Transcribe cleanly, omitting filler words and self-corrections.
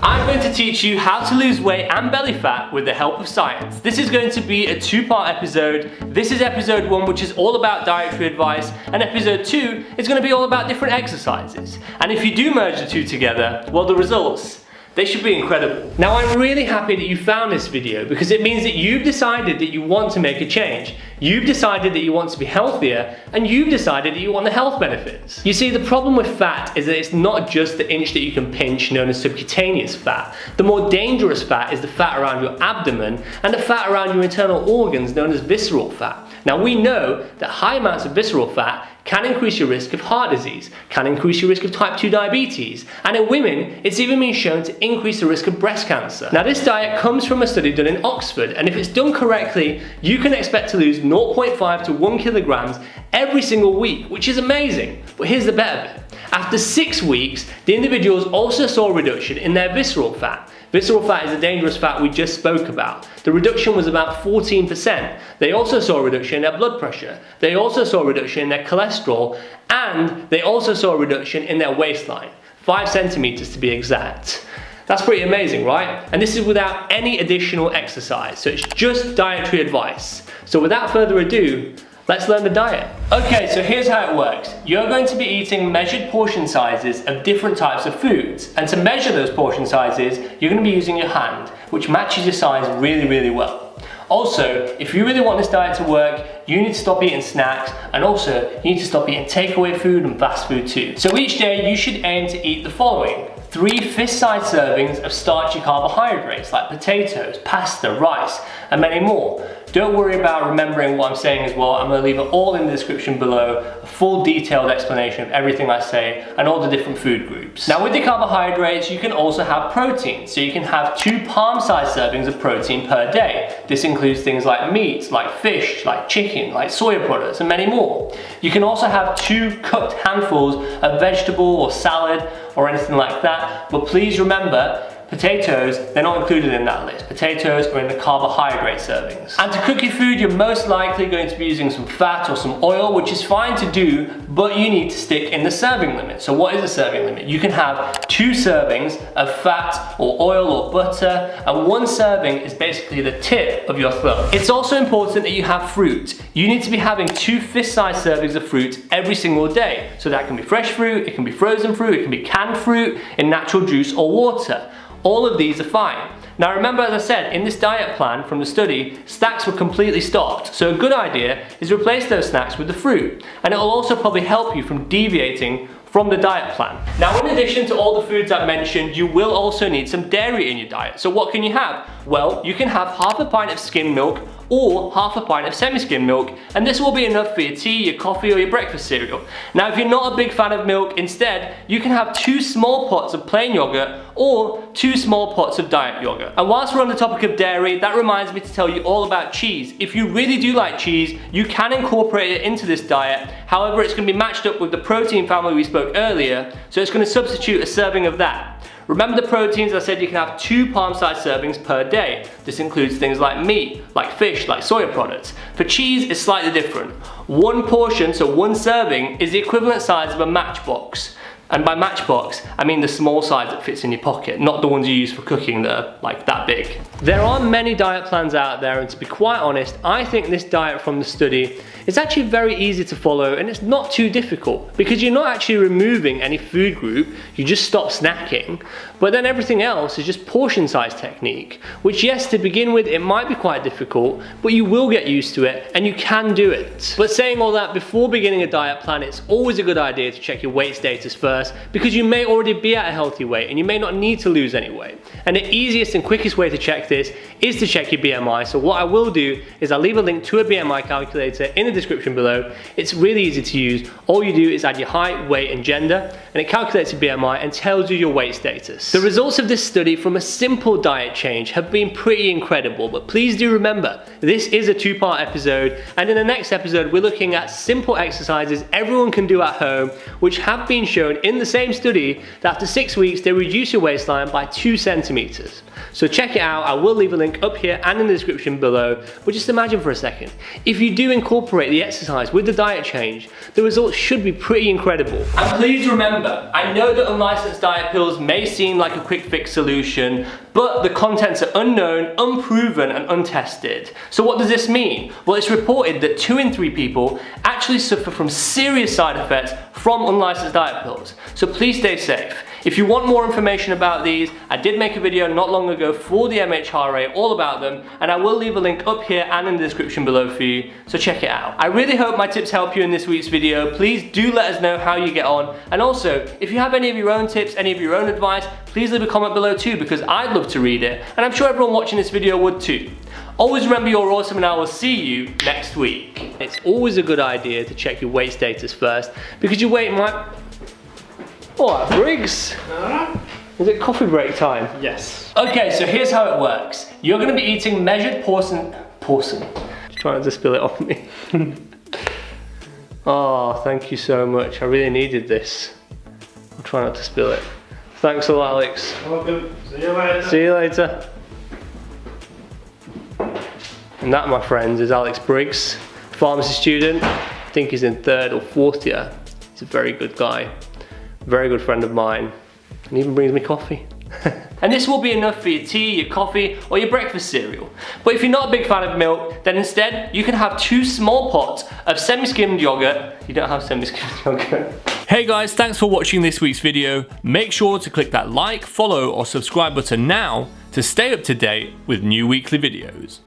I'm going to teach you how to lose weight and belly fat with the help of science. This is going to be a two-part episode. This is episode 1, which is all about dietary advice, and episode 2 is going to be all about different exercises. And if you do merge the two together, well, the results, they should be incredible. Now, I'm really happy that you found this video because it means that you've decided that you want to make a change. You've decided that you want to be healthier, and you've decided that you want the health benefits. You see, the problem with fat is that it's not just the inch that you can pinch known as subcutaneous fat. The more dangerous fat is the fat around your abdomen and the fat around your internal organs known as visceral fat. Now, we know that high amounts of visceral fat can increase your risk of heart disease, can increase your risk of type 2 diabetes, and in women, it's even been shown to increase the risk of breast cancer. Now, this diet comes from a study done in Oxford, and if it's done correctly, you can expect to lose 0.5 to 1 kilograms every single week, which is amazing. But here's the better bit. After 6 weeks, the individuals also saw a reduction in their visceral fat. Visceral fat is the dangerous fat we just spoke about. The reduction was about 14%. They also saw a reduction in their blood pressure. They also saw a reduction in their cholesterol, and they also saw a reduction in their waistline, 5 centimeters to be exact. That's pretty amazing, right? And this is without any additional exercise, so it's just dietary advice. So without further ado, let's learn the diet. Okay, so here's how it works. You're going to be eating measured portion sizes of different types of foods. And to measure those portion sizes, you're going to be using your hand, which matches your size really, really well. Also, if you really want this diet to work, you need to stop eating snacks, and also you need to stop eating takeaway food and fast food too. So each day you should aim to eat the following: 3 fist-sized servings of starchy carbohydrates like potatoes, pasta, rice, and many more. Don't worry about remembering what I'm saying as well. I'm going to leave it all in the description below, a full detailed explanation of everything I say and all the different food groups. Now, with the carbohydrates, you can also have protein. So you can have 2 palm-sized servings of protein per day. This includes things like meat, like fish, like chicken, like soya products, and many more. You can also have 2 cooked handfuls of vegetable or salad or anything like that. But please remember, potatoes, they're not included in that list. Potatoes are in the carbohydrate servings. And to cook your food, you're most likely going to be using some fat or some oil, which is fine to do, but you need to stick in the serving limit. So what is the serving limit? You can have 2 servings of fat or oil or butter, and 1 serving is basically the tip of your thumb. It's also important that you have fruit. You need to be having 2 fist-sized servings of fruit every single day. So that can be fresh fruit, it can be frozen fruit, it can be canned fruit in natural juice or water. All of these are fine. Now remember, as I said, in this diet plan from the study, snacks were completely stopped. So a good idea is to replace those snacks with the fruit. And it will also probably help you from deviating from the diet plan. Now, in addition to all the foods I've mentioned, you will also need some dairy in your diet. So what can you have? Well, you can have half a pint of skim milk or half a pint of semi-skim milk, and this will be enough for your tea, your coffee, or your breakfast cereal. Now, if you're not a big fan of milk, instead, you can have 2 small pots of plain yogurt or 2 small pots of diet yogurt. And whilst we're on the topic of dairy, that reminds me to tell you all about cheese. If you really do like cheese, you can incorporate it into this diet. However, it's going to be matched up with the protein family we spoke earlier, so it's going to substitute a serving of that. Remember the proteins, I said you can have 2 palm-sized servings per day. This includes things like meat, like fish, like soya products. For cheese, it's slightly different. 1 portion, so 1 serving, is the equivalent size of a matchbox. And by matchbox, I mean the small size that fits in your pocket, not the ones you use for cooking that are like that big. There are many diet plans out there, and to be quite honest, I think this diet from the study is actually very easy to follow, and it's not too difficult because you're not actually removing any food group, you just stop snacking, but then everything else is just portion size technique, which, yes, to begin with, it might be quite difficult, but you will get used to it and you can do it. But saying all that, before beginning a diet plan, it's always a good idea to check your weight status first, because you may already be at a healthy weight and you may not need to lose any weight. And the easiest and quickest way to check this is to check your BMI. So what I will do is I'll leave a link to a BMI calculator in the description below. It's really easy to use. All you do is add your height, weight, and gender, and it calculates your BMI and tells you your weight status. The results of this study from a simple diet change have been pretty incredible, but please do remember, this is a 2-part episode, and in the next episode we're looking at simple exercises everyone can do at home, which have been shown in in the same study that after 6 weeks they reduce your waistline by 2 centimeters. So check it out. I will leave a link up here and in the description below. But just imagine for a second, if you do incorporate the exercise with the diet change, the results should be pretty incredible. And please remember, I know that unlicensed diet pills may seem like a quick fix solution, but the contents are unknown, unproven, and untested. So what does this mean? Well, it's reported that 2 in 3 people actually suffer from serious side effects from unlicensed diet pills. So please stay safe. If you want more information about these, I did make a video not long ago for the MHRA all about them, and I will leave a link up here and in the description below for you, so check it out. I really hope my tips help you in this week's video. Please do let us know how you get on, and also, if you have any of your own tips, any of your own advice, please leave a comment below too, because I'd love to read it, and I'm sure everyone watching this video would too. Always remember you're awesome, and I will see you next week. It's always a good idea to check your weight status first, because your weight might... Alright, Briggs. Is it coffee break time? Yes. Okay, so here's how it works. You're going to be eating measured portion. Just trying to spill it off me. Oh, thank you so much. I really needed this. I'll try not to spill it. Thanks a lot, Alex. Welcome. See you later. See you later. And that, my friends, is Alex Briggs, pharmacy student. I think he's in 3rd or 4th year. He's a very good guy. Very good friend of mine, and even brings me coffee. And this will be enough for your tea, your coffee, or your breakfast cereal. But if you're not a big fan of milk, then instead you can have 2 small pots of semi-skimmed yogurt. You don't have semi-skimmed yogurt. Hey guys, thanks for watching this week's video. Make sure to click that like, follow, or subscribe button now to stay up to date with new weekly videos.